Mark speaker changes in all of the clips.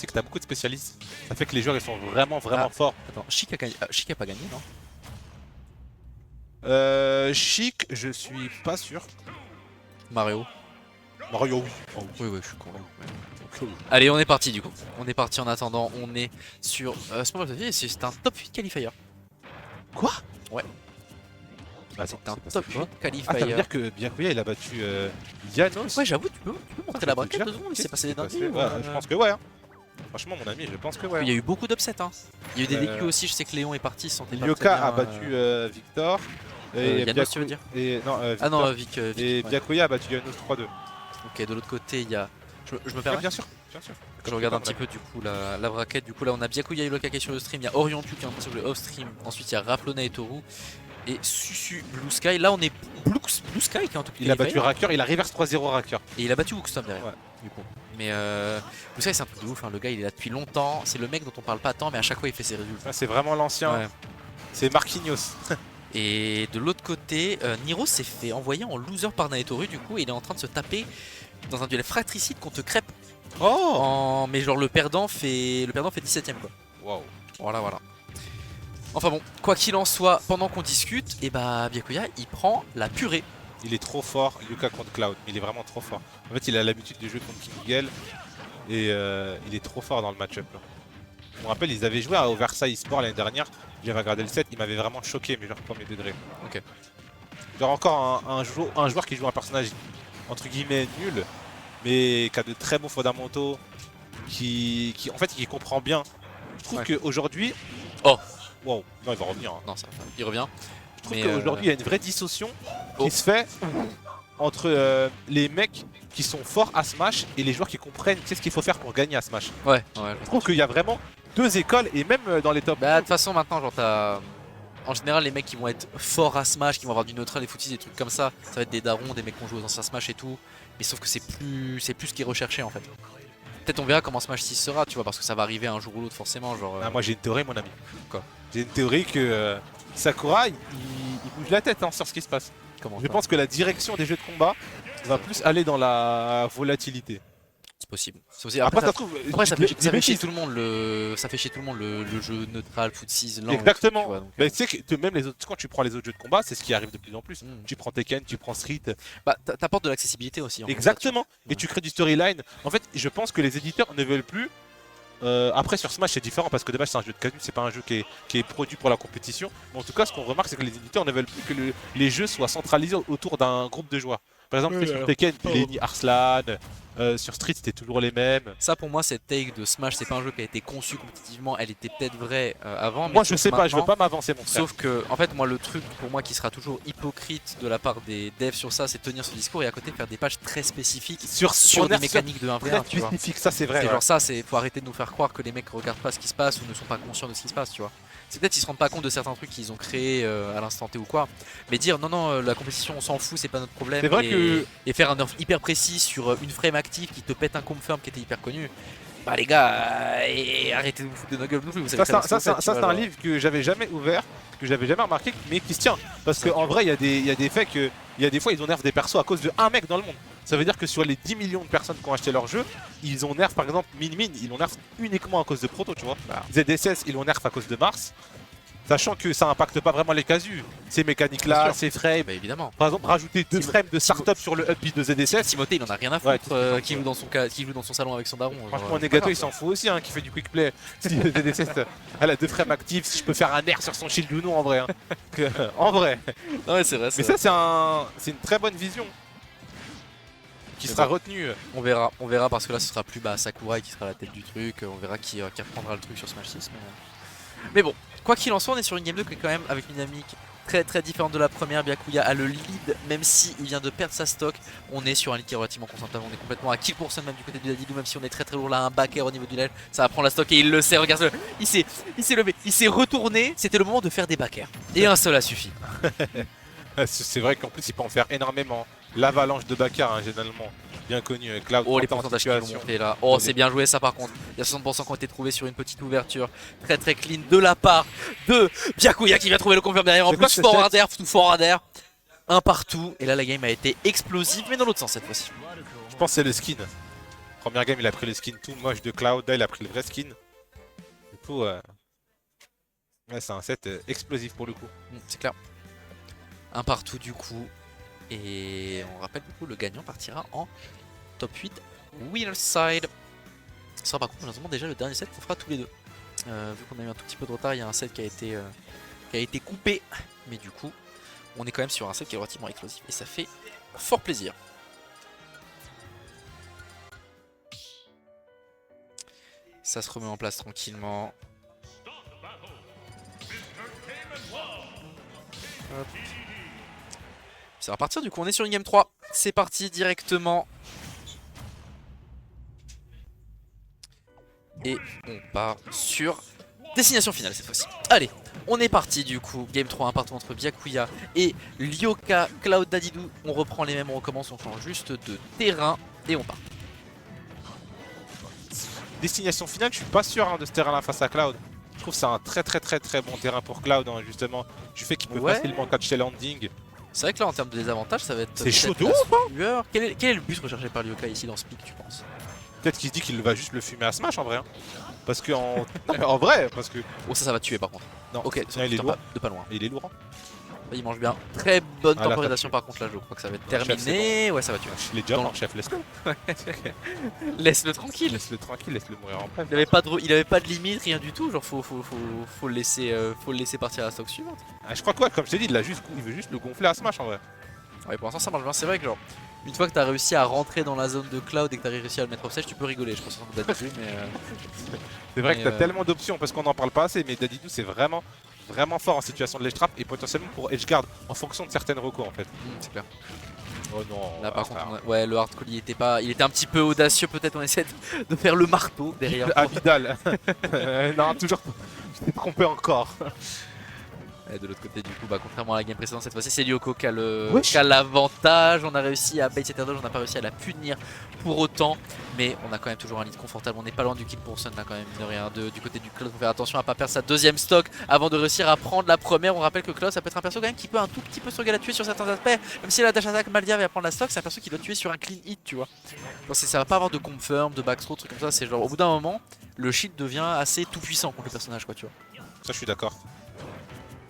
Speaker 1: c'est que t'as beaucoup de spécialistes. Ça fait que les joueurs ils sont vraiment forts.
Speaker 2: Attends, Chic a gagné. Chic a pas gagné, non?
Speaker 1: Chic, je suis pas sûr.
Speaker 2: Mario.
Speaker 1: Mario, oui. Oh,
Speaker 2: Oui, oui, je suis convaincu.
Speaker 1: oui.
Speaker 2: Allez, on est parti du coup. On est parti en attendant. On est sur. C'est un top 8 qualifier.
Speaker 1: Quoi?
Speaker 2: Ouais.
Speaker 1: Attends,
Speaker 2: C'est un
Speaker 1: passé
Speaker 2: top
Speaker 1: quoi
Speaker 2: 8
Speaker 1: Ah, ça veut
Speaker 2: qualifier.
Speaker 1: dire que Byakuya il a battu Yanos.
Speaker 2: Ouais, j'avoue, tu peux montrer la braquette de secondes. Il
Speaker 1: Qu'est-ce
Speaker 2: s'est passé
Speaker 1: qui
Speaker 2: des
Speaker 1: s'est
Speaker 2: dingueries.
Speaker 1: passé? Ouais, je pense que ouais. Hein. Franchement, mon ami, je pense que ouais.
Speaker 2: Il y a eu beaucoup d'upsets. Hein. Il y a eu des
Speaker 1: Euh,
Speaker 2: DQ aussi. Je sais que Léon est parti. Il se sentait pas
Speaker 1: Lyoka
Speaker 2: très bien,
Speaker 1: a battu Victor.
Speaker 2: Yanos, tu veux dire?
Speaker 1: Et, non,
Speaker 2: Ah
Speaker 1: Victor.
Speaker 2: non, Vic.
Speaker 1: Et
Speaker 2: ouais.
Speaker 1: Byakuya a battu Yanos 3-2.
Speaker 2: Ok, de l'autre côté, il y a. Je me
Speaker 1: Ouais,
Speaker 2: permets.
Speaker 1: bien sûr, bien sûr.
Speaker 2: Je regarde un petit peu du coup la braquette. Du coup, là, on a Byakuya et Loka qui est sur le stream. Il y a Orion qui est sur le off stream. Ensuite, il y a Raflona et Toru. Et Susu Blue Sky. Là, on est Blue Sky qui est en tout cas.
Speaker 1: Il a battu Racker, il a reverse 3-0 Racker.
Speaker 2: Et il a battu Wookstom derrière.
Speaker 1: Ouais.
Speaker 2: Du coup. Mais Blue Sky, c'est un truc de ouf. Hein. Le gars, il est là depuis longtemps. C'est le mec dont on parle pas tant, mais à chaque fois, il fait ses résultats.
Speaker 1: C'est vraiment l'ancien.
Speaker 2: Ouais.
Speaker 1: C'est Marquinhos.
Speaker 2: Et de l'autre côté, Niro s'est fait envoyer en loser par Naetoru. Du coup, et il est en train de se taper dans un duel fratricide contre Crêpe.
Speaker 1: Oh
Speaker 2: Mais genre, le perdant fait 17ème quoi.
Speaker 1: Waouh.
Speaker 2: Voilà, voilà. Enfin bon, quoi qu'il en soit, pendant qu'on discute, et bah Byakuya il prend la purée.
Speaker 1: Il est trop fort, Yuka contre Cloud, mais il est vraiment trop fort. En fait, il a l'habitude de jouer contre King Miguel et il est trop fort dans le match-up. Je me rappelle, ils avaient joué au Versailles Sport l'année dernière. J'avais regardé le set, il m'avait vraiment choqué, mais genre premier degré.
Speaker 2: Ok.
Speaker 1: Genre encore un joueur qui joue un personnage entre guillemets nul, mais qui a de très bons fondamentaux, qui comprend bien. Je trouve qu'aujourd'hui...
Speaker 2: Oh
Speaker 1: wow, non, il va revenir. Hein.
Speaker 2: Non, ça, il revient.
Speaker 1: Je trouve qu'aujourd'hui, il y a une vraie dissociation qui se fait entre les mecs qui sont forts à Smash et les joueurs qui comprennent qu'est-ce qu'il faut faire pour gagner à Smash.
Speaker 2: Ouais.
Speaker 1: Je trouve qu'il y a vraiment deux écoles et même dans les top.
Speaker 2: Bah de toute façon maintenant genre t'as... En général les mecs qui vont être forts à Smash, qui vont avoir du neutral, des footies, des trucs comme ça va être des darons, des mecs qui ont joué dans sa Smash et tout. Mais sauf que c'est plus ce qui est recherché en fait. Peut-être on verra comment Smash 6 sera, tu vois, parce que ça va arriver un jour ou l'autre forcément. Genre,
Speaker 1: Ah, moi j'ai une théorie mon ami.
Speaker 2: Quoi?
Speaker 1: J'ai une théorie que Sakura il bouge la tête hein, sur ce qui se passe.
Speaker 2: Comment
Speaker 1: Je pense que la direction des jeux de combat va plus aller dans la volatilité.
Speaker 2: c'est possible.
Speaker 1: Après, ça trouve.
Speaker 2: Après ça fait chier tout le monde le jeu neutral, footsies, lent.
Speaker 1: Exactement.
Speaker 2: Tu vois, donc,
Speaker 1: bah, tu sais que même les autres, quand tu prends les autres jeux de combat, c'est ce qui arrive de plus en plus. Tu prends Tekken, tu prends Street.
Speaker 2: Bah t'apportes de l'accessibilité aussi.
Speaker 1: Exactement.
Speaker 2: Ça,
Speaker 1: et tu crées du storyline. En fait, je pense que les éditeurs ne veulent plus. Après sur Smash c'est différent parce que de base c'est un jeu de casu, c'est pas un jeu qui est produit pour la compétition. Mais en tout cas ce qu'on remarque c'est que les éditeurs ne veulent plus que les jeux soient centralisés autour d'un groupe de joueurs. Par exemple sur Tekken, Lenny Arslan, sur Street c'était toujours les mêmes.
Speaker 2: Ça pour moi cette take de Smash c'est pas un jeu qui a été conçu compétitivement, elle était peut-être vraie avant.
Speaker 1: Moi
Speaker 2: mais
Speaker 1: je sais pas, je veux pas m'avancer mon frère.
Speaker 2: Sauf que en fait moi le truc pour moi qui sera toujours hypocrite de la part des devs sur ça, c'est tenir ce discours et à côté faire des pages très spécifiques sur des mécaniques de 1v1 tu vois.
Speaker 1: Spécifique, ça c'est vrai.
Speaker 2: C'est genre ça, c'est faut arrêter de nous faire croire que les mecs regardent pas ce qui se passe ou ne sont pas conscients de ce qui se passe tu vois. C'est peut-être qu'ils se rendent pas compte de certains trucs qu'ils ont créés à l'instant T ou quoi. Mais dire non la compétition on s'en fout c'est pas notre problème.
Speaker 1: C'est vrai
Speaker 2: et faire un nerf hyper précis sur une frame active qui te pète un confirm qui était hyper connu. Bah les gars, arrêtez de vous foutre de nos gueules non plus. Vous savez
Speaker 1: ça c'est un livre que j'avais jamais ouvert, que j'avais jamais remarqué, mais qui se tient. Parce qu'en vrai, il y a des faits que. Il y a des fois, ils ont nerf des persos à cause de un mec dans le monde. Ça veut dire que sur les 10 millions de personnes qui ont acheté leur jeu, ils ont nerf par exemple Min, ils l'ont nerf uniquement à cause de Proto, tu vois. ZSS, ils l'ont nerf à cause de Mars. Sachant que ça impacte pas vraiment les casus. Ces mécaniques là, ces frames.
Speaker 2: Bah évidemment.
Speaker 1: Par exemple, rajouter 2 frames de startup sur le upbeat de ZSS.
Speaker 2: Timothée il en a rien à foutre qui joue dans son salon avec son daron.
Speaker 1: Franchement, Negato il s'en fout aussi, hein, qui fait du quick play. ZSS, elle a 2 frames actifs. Si je peux faire un nerf sur son shield ou non en vrai. Hein. En vrai.
Speaker 2: Non, ouais, c'est vrai.
Speaker 1: Mais ça, c'est une très bonne vision qui sera retenue.
Speaker 2: On verra parce que là ce sera plus Sakurai qui sera à la tête du truc. On verra qui reprendra le truc sur Smash 6. Mais bon, quoi qu'il en soit, on est sur une game 2 qui est quand même avec une dynamique très très différente de la première. Byakuya a le lead, même si il vient de perdre sa stock. On est sur un lead qui est relativement constantable. On est complètement à kill pour même du côté de Dadidou, même si on est très très lourd là, un back air au niveau du ledge. Ça va prendre la stock et il le sait. Regarde, il s'est levé, il s'est retourné. C'était le moment de faire des back air. Et un seul a suffi.
Speaker 1: C'est vrai qu'en plus il peut en faire énormément. L'avalanche de Bakar, hein, généralement, bien connu. Cloud,
Speaker 2: oh les pourcentages qui vont monter là. Oh c'est bien joué ça par contre. Il y a 60% qui ont été trouvés sur une petite ouverture. Très très clean de la part de Byakuya qui vient trouver le confirm derrière. En plus forward air. Un partout. Et là la game a été explosive mais dans l'autre sens cette fois-ci.
Speaker 1: Je pense que c'est le skin. Première game, il a pris le skin tout moche de Cloud. Là, il a pris le vrai skin. Du coup, ouais, c'est un set explosif pour le coup.
Speaker 2: C'est clair. Un partout du coup. Et on rappelle du coup, le gagnant partira en top 8 winner side. Ce sera par contre malheureusement déjà le dernier set qu'on fera tous les deux. Vu qu'on a eu un tout petit peu de retard, il y a un set qui a été coupé. Mais du coup, on est quand même sur un set qui est relativement explosif. Et ça fait fort plaisir. Ça se remet en place tranquillement. Hop. Ça va partir, du coup on est sur une game 3. C'est parti directement. Et on part sur destination finale cette fois-ci. Allez, on est parti du coup. Game 3, un partout entre Byakuya et Lyoka. Cloud Dadidou, on reprend les mêmes, on recommence, on change juste de terrain et on part.
Speaker 1: Destination finale, je suis pas sûr de ce terrain-là face à Cloud. Je trouve que c'est un très bon terrain pour Cloud, hein, justement. Du fait qu'il peut facilement catcher landing.
Speaker 2: C'est vrai que là en termes de désavantage ça va être...
Speaker 1: C'est chaud de ouf, hein.
Speaker 2: Quel est le but recherché par Lyoka ici dans ce pick, tu penses?
Speaker 1: Peut-être qu'il se dit qu'il va juste le fumer à Smash en vrai. Hein. Parce que en... non, mais en vrai, parce que...
Speaker 2: Oh ça va tuer par contre.
Speaker 1: Non,
Speaker 2: ok,
Speaker 1: il est lourd.
Speaker 2: De pas loin.
Speaker 1: Il est lourd. Hein.
Speaker 2: Il mange bien. Très bonne
Speaker 1: Ah,
Speaker 2: temporisation par contre là, je crois que ça va être terminé.
Speaker 1: Bon.
Speaker 2: Ouais, ça va tuer.
Speaker 1: Je l'ai déjà mort, chef, laisse-le.
Speaker 2: Laisse-le tranquille.
Speaker 1: Laisse-le tranquille, laisse-le mourir en paix.
Speaker 2: Il avait pas de limite, rien du tout. Genre faut le laisser partir à la stock suivante.
Speaker 1: Ah, je crois que ouais, comme je t'ai dit, il veut juste le gonfler à Smash en vrai.
Speaker 2: Ouais, pour l'instant ça marche bien. C'est vrai que genre une fois que t'as réussi à rentrer dans la zone de Cloud et que t'as réussi à le mettre offstage, tu peux rigoler. Je pense que ça Dadidou, mais
Speaker 1: c'est vrai que t'as tellement d'options parce qu'on en parle pas assez, mais Dadidou c'est vraiment fort en situation de ledge trap et potentiellement pour edge guard en fonction de certaines recours en fait.
Speaker 2: C'est clair.
Speaker 1: Oh non.
Speaker 2: Là par contre, ouais, le hard call il était un petit peu audacieux. Peut-être on essaie de faire le marteau derrière.
Speaker 1: Ah, Vidal. Non, toujours pas. Je t'ai trompé encore.
Speaker 2: Et de l'autre côté du coup, contrairement à la game précédente, cette fois-ci c'est Lyoko qui a l'avantage. On a réussi à bait cette dodge, on n'a pas réussi à la punir pour autant. Mais on a quand même toujours un lead confortable, on n'est pas loin du kill pour Sun là quand même, mine de rien. Du côté du Cloud, faut faire attention à pas perdre sa deuxième stock avant de réussir à prendre la première. On rappelle que Cloud ça peut être un perso quand même qui peut un tout petit peu se regarder à tuer sur certains aspects. Même si la dash attack Maldia va prendre la stock, c'est un perso qui doit tuer sur un clean hit, tu vois. Genre ça va pas avoir de confirm, de backthrow, trucs comme ça. C'est genre au bout d'un moment, le shield devient assez tout puissant contre le personnage, quoi, tu vois.
Speaker 1: Ça je suis d'accord.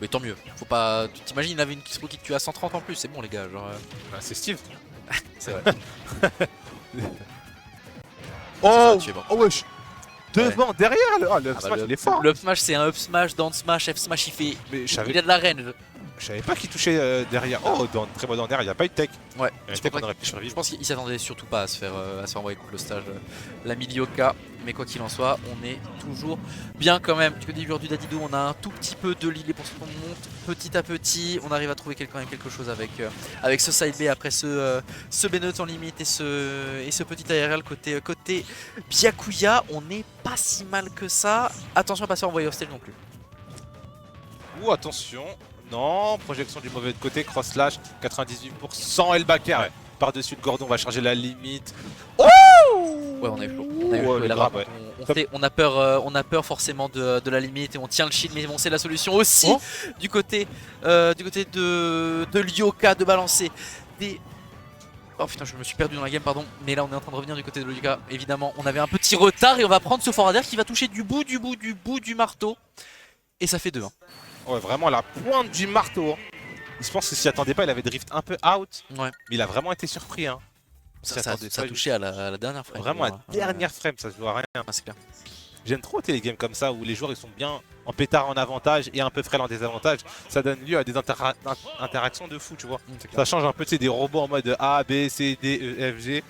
Speaker 2: Mais tant mieux, faut pas. Tu t'imagines, il avait une Kisro qui te tue à 130 en plus, c'est bon les gars, genre.
Speaker 1: Bah, c'est Steve.
Speaker 2: C'est vrai.
Speaker 1: Oh,
Speaker 2: bon.
Speaker 1: oh wesh. Devant, derrière le up smash, il est fort.
Speaker 2: Le up smash c'est un up smash, down smash, F smash il fait.
Speaker 1: Mais
Speaker 2: il a de la range.
Speaker 1: Je savais pas qu'il touchait derrière. Oh, très bon derrière, il n'y a pas eu de tech.
Speaker 2: Ouais,
Speaker 1: je
Speaker 2: pense qu'il s'attendait surtout pas à se faire envoyer contre le stage l'ami Lyoka. Mais quoi qu'il en soit, on est toujours bien quand même. Du côté du Dadidou, on a un tout petit peu de lead et pour ce qu'on monte petit à petit. On arrive à trouver quand même quelque chose avec ce side B après ce B-Nut en limite et ce petit ARL côté Byakuya. On n'est pas si mal que ça. Attention à pas se faire envoyer hostage non plus.
Speaker 1: Ouh, attention. Non, projection du mauvais côté, cross slash, 98% et le backer. Ouais. Par-dessus le Gordon, on va charger la limite. Oh
Speaker 2: ouais, on a eu chaud. On a peur forcément de la limite et on tient le shield, mais bon, c'est la solution aussi du côté de Lyoka de balancer des... Oh putain, je me suis perdu dans la game, pardon. Mais là, on est en train de revenir du côté de Lyoka. Évidemment, on avait un petit retard et on va prendre ce forwarder qui va toucher du bout du marteau. Et ça fait 2-1.
Speaker 1: Ouais, vraiment la pointe du marteau. Je pense que s'y attendait pas, il avait drift un peu out. Ouais. Mais il a vraiment été surpris. Hein.
Speaker 2: Ça a touché à la dernière frame.
Speaker 1: Vraiment à la dernière frame, ça se voit rien.
Speaker 2: Ah, c'est clair.
Speaker 1: J'aime trop les games comme ça où les joueurs ils sont bien en pétard en avantage et un peu frêle en désavantage. Ça donne lieu à des interactions de fou, tu vois. Ça change un peu des robots en mode A, B, C, D, E, F, G.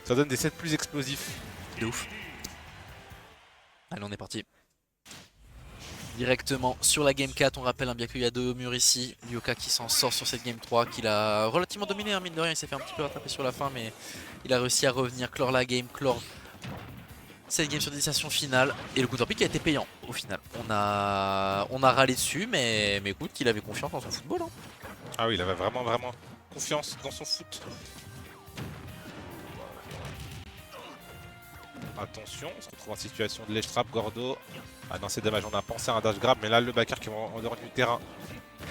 Speaker 1: Ça donne des sets plus explosifs.
Speaker 2: De ouf. Allez, on est parti. Directement sur la game 4, on rappelle un Byakuya 2 au mur ici. Lyoka qui s'en sort sur cette game 3, qu'il a relativement dominé, hein, mine de rien. Il s'est fait un petit peu rattraper sur la fin, mais il a réussi à revenir, clore la game, clore cette game sur destination finale. Et le counter pick a été payant au final. On a râlé dessus, mais écoute, il avait confiance dans son football. Hein.
Speaker 1: Ah oui, il avait vraiment confiance dans son foot. Attention, on se retrouve en situation de ledge trap, Gordo. Ah non, c'est dommage, on a pensé à un dash grab, mais là, le backer qui est en dehors du terrain.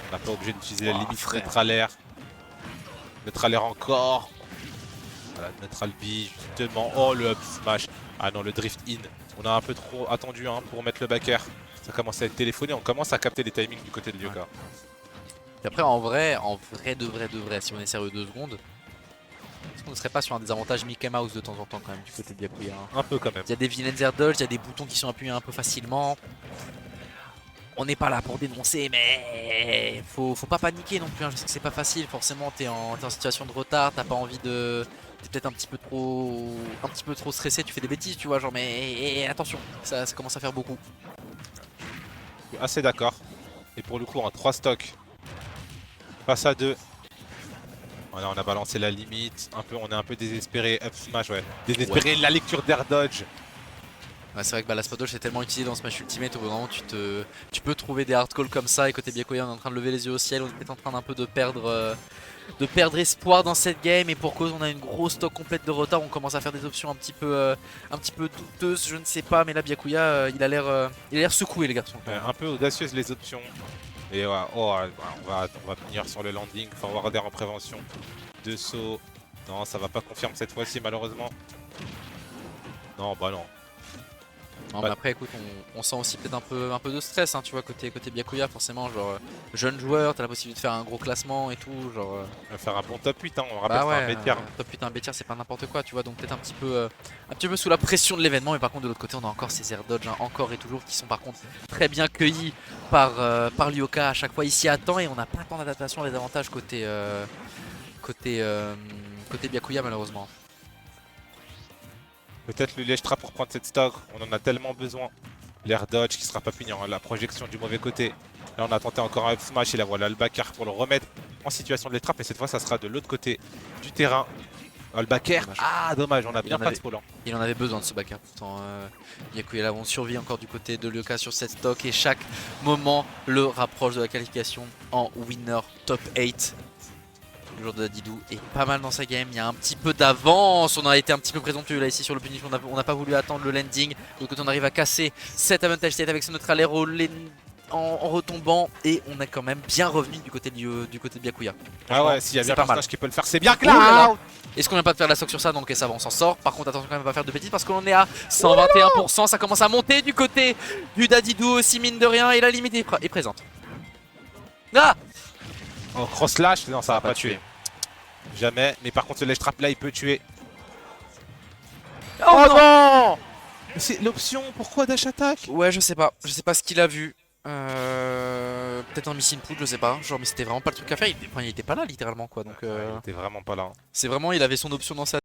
Speaker 1: On n'a pas obligé d'utiliser la limite, mettre à l'air. Mettre à l'air encore. Voilà, notre Albi, justement. Oh, le up smash. Ah non, le drift in. On a un peu trop attendu hein, pour mettre le back air. Ça commence à être téléphoné, on commence à capter les timings du côté de Lyoka.
Speaker 2: Et après, en vrai, de vrai, si on est sérieux 2 secondes, est-ce qu'on ne serait pas sur un désavantage Mickey Mouse de temps en temps quand même du côté de Byakuya hein.
Speaker 1: Un peu quand même.
Speaker 2: Il y a des vilains air dodge, il y a des boutons qui sont appuyés un peu facilement. On n'est pas là pour dénoncer, mais faut pas paniquer non plus. Hein. Je sais que c'est pas facile, forcément, t'es en situation de retard, t'as pas envie de. T'es peut-être un petit peu trop stressé, tu fais des bêtises, tu vois, genre, mais attention, ça commence à faire beaucoup.
Speaker 1: Je suis assez d'accord. Et pour le coup, en 3 stocks, face à 2. Voilà, on a balancé la limite. On est un peu désespéré. Up smash, ouais. Désespéré, la lecture d'air dodge.
Speaker 2: Ouais, c'est vrai que la spot dodge c'est tellement utilisé dans Smash Ultimate où vraiment tu peux trouver des hard calls comme ça. Et côté Byakuya, on est en train de lever les yeux au ciel, on est peut-être en train d'un peu de perdre espoir dans cette game. Et pour cause, on a une grosse stock complète de retard. On commence à faire des options un petit peu douteuses, je ne sais pas. Mais là, Byakuya, il a l'air secoué, les garçons.
Speaker 1: Ouais, un peu audacieuse les options. Et ouais, oh, ouais, on va finir sur le landing. Forwarder en prévention. 2 sauts. Non, ça va pas confirmer cette fois-ci, malheureusement. Non, bah non.
Speaker 2: Non, mais après, écoute, on sent aussi peut-être un peu de stress, hein, tu vois, côté Byakuya, forcément, genre, jeune joueur, t'as la possibilité de faire un gros classement et tout, genre.
Speaker 1: On va faire un bon top 8, hein. On rappelle
Speaker 2: Bah ouais,
Speaker 1: c'est un B-tier.
Speaker 2: top 8, un B-tier, c'est pas n'importe quoi, tu vois, donc peut-être un petit peu sous la pression de l'événement, mais par contre, de l'autre côté, on a encore ces air dodge, hein, encore et toujours, qui sont par contre très bien cueillis par Lyoka à chaque fois. Il s'y attend et on n'a pas tant d'adaptation, des avantages côté Byakuya, malheureusement.
Speaker 1: Peut-être le Leshtra pour prendre cette stock, on en a tellement besoin. L'air dodge qui sera pas fini, hein. La projection du mauvais côté. Là on a tenté encore un up smash et là voilà le back air pour le remettre en situation de Leshtra. Mais cette fois ça sera de l'autre côté du terrain. Le back air, ah dommage, on a bien pas de spoil.
Speaker 2: Il en avait besoin de ce back air pourtant. Byakuya là, on survit encore du côté de Lyoka sur cette stock et chaque moment le rapproche de la qualification en winner top 8. Le joueur de Dadidou est pas mal dans sa game, il y a un petit peu d'avance, on a été un petit peu présomptueux là ici sur le punish, on n'a pas voulu attendre le landing. De l'autre côté on arrive à casser cet avantage state avec ce neutral air en retombant et on est quand même bien revenu du côté de Byakuya.
Speaker 1: Ah ouais, s'il y a bien un personnage qui peut le faire, c'est bien
Speaker 2: Cloud. Est-ce qu'on vient pas de faire la stock sur ça? Donc ça va, on s'en sort. Par contre attention quand même à pas faire de bêtises parce qu'on est à 121%, ça commence à monter du côté du Dadidou aussi mine de rien et la limite est présente. Ah!
Speaker 1: Oh, cross slash, non ça va pas tuer. Jamais, mais par contre ce ledge trap là il peut tuer.
Speaker 2: Oh non!
Speaker 1: C'est l'option, pourquoi dash attack?
Speaker 2: Ouais, je sais pas ce qu'il a vu. Peut-être un missing pull, je sais pas. Genre, mais c'était vraiment pas le truc à faire. Il était pas là littéralement quoi. Donc,
Speaker 1: Il était vraiment pas là.
Speaker 2: c'est vraiment, il avait son option dans sa